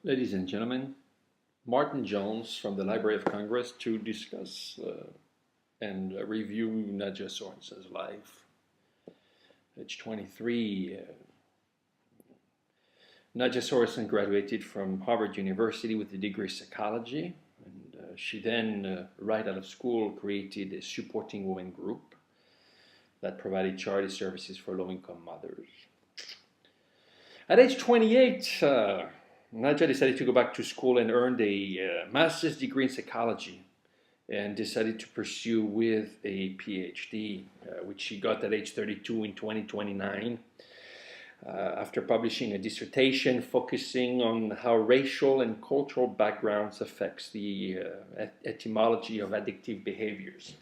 Ladies and gentlemen, Martin Jones from the Library of Congress to discuss and review Nadja Sorensen's life. Age 23, Nadja Sorensen graduated from Harvard University with a degree in psychology, and she then, right out of school, created a supporting women group that provided charity services for low-income mothers. At age 28, Nadja decided to go back to school and earned a master's degree in psychology and decided to pursue with a PhD, which she got at age 32 in 2029, after publishing a dissertation focusing on how racial and cultural backgrounds affects the etymology of addictive behaviors.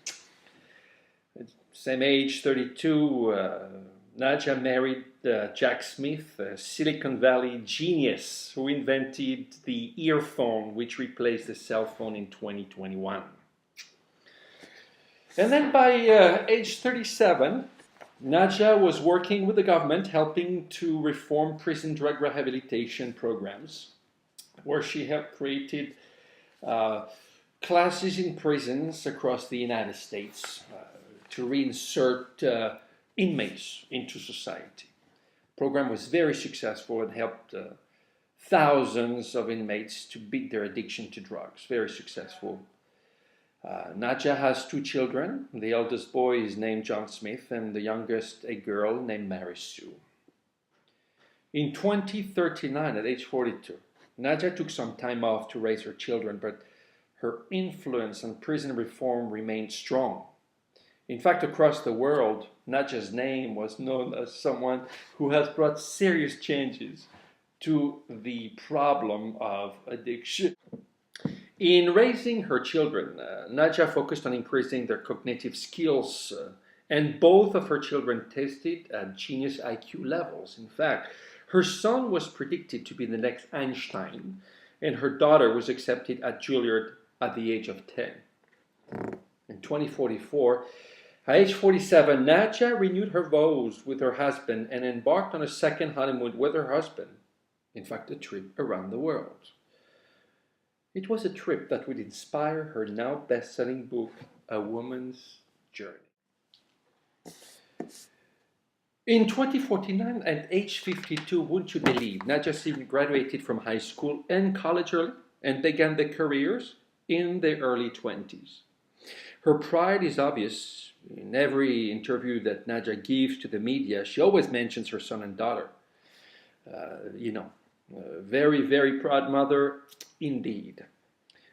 At same age, 32, Nadja married Jack Smith, a Silicon Valley genius who invented the earphone, which replaced the cell phone in 2021. And then by age 37, Nadja was working with the government, helping to reform prison drug rehabilitation programs, where she helped created classes in prisons across the United States to reinsert inmates into society. The program was very successful and helped thousands of inmates to beat their addiction to drugs. Very successful. Nadja has 2 children. The eldest boy is named John Smith, and the youngest a girl named Mary Sue. In 2039, at age 42, Nadja took some time off to raise her children, but her influence on prison reform remained strong. In fact, across the world, Nadja's name was known as someone who has brought serious changes to the problem of addiction. In raising her children, Nadja focused on increasing their cognitive skills, and both of her children tested at genius IQ levels. In fact, her son was predicted to be the next Einstein, and her daughter was accepted at Juilliard at the age of 10. In 2044, at age 47, Nadja renewed her vows with her husband and embarked on a second honeymoon with her husband. In fact, a trip around the world. It was a trip that would inspire her now best-selling book, A Woman's Journey. In 2049, at age 52, wouldn't you believe, Nadja graduated from high school and college early and began their careers in their early 20s. Her pride is obvious. In every interview that Nadja gives to the media, she always mentions her son and daughter. Very, very proud mother indeed.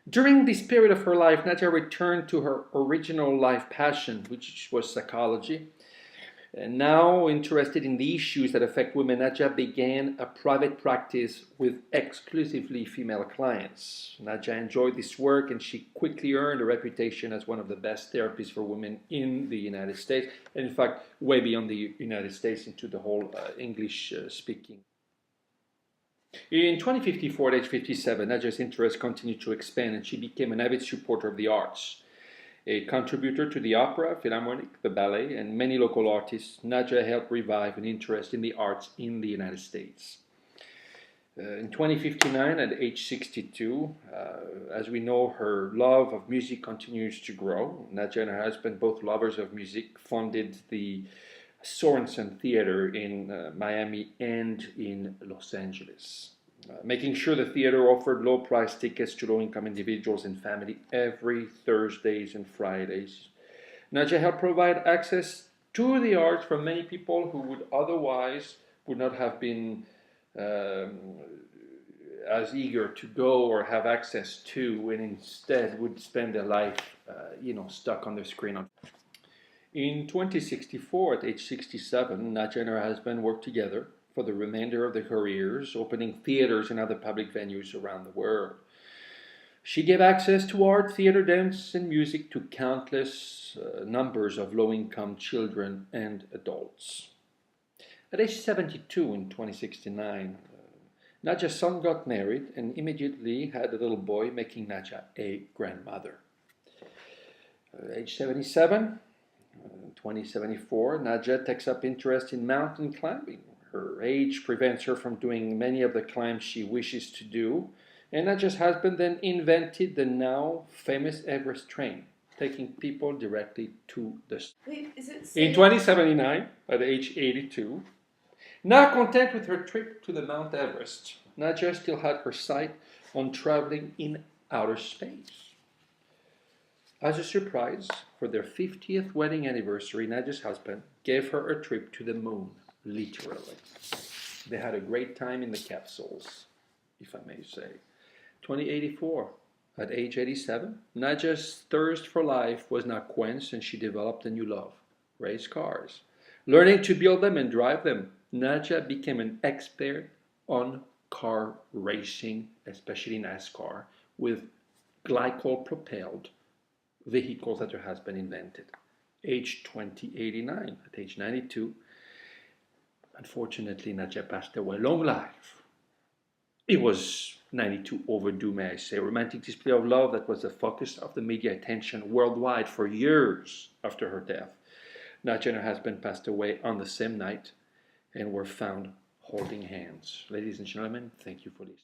During this period of her life, Nadja returned to her original life passion, which was psychology. And now, interested in the issues that affect women, Nadja began a private practice with exclusively female clients. Nadja enjoyed this work, and she quickly earned a reputation as one of the best therapists for women in the United States, and in fact, way beyond the United States into the whole English-speaking. In 2054, at age 57, Nadja's interest continued to expand, and she became an avid supporter of the arts. A contributor to the opera, philharmonic, the ballet, and many local artists, Nadja helped revive an interest in the arts in the United States. In 2059, at age 62, as we know, her love of music continues to grow. Nadja and her husband, both lovers of music, funded the Sorensen Theater in Miami and in Los Angeles, making sure the theater offered low-price tickets to low-income individuals and family every Thursdays and Fridays. Nadja helped provide access to the arts for many people who would otherwise would not have been as eager to go or have access to, and instead would spend their life, stuck on the screen. In 2064, at age 67, Nadja and her husband worked together for the remainder of their careers, opening theaters and other public venues around the world. She gave access to art, theater, dance, and music to countless numbers of low-income children and adults. At age 72 in 2069, Nadja's son got married and immediately had a little boy, making Nadja a grandmother. At age 77, 2074, Nadja takes up interest in mountain climbing. Her age prevents her from doing many of the climbs she wishes to do. And Nadja's husband then invented the now famous Everest train, taking people directly to the star. Wait, is it In safe? 2079, at age 82, not content with her trip to the Mount Everest, Nadja still had her sight on traveling in outer space. As a surprise, for their 50th wedding anniversary, Nadja's husband gave her a trip to the moon, literally. They had a great time in the capsules, if I may say. 2084, at age 87, Nadja's thirst for life was not quenched and she developed a new love, race cars. Learning to build them and drive them, Nadja became an expert on car racing, especially NASCAR, with glycol-propelled vehicles that her husband invented. Age 2089, at age 92, unfortunately, Nadja passed away. Long life. It was 92 overdue, may I say. A romantic display of love that was the focus of the media attention worldwide for years after her death. Nadja and her husband passed away on the same night and were found holding hands. Ladies and gentlemen, thank you for listening.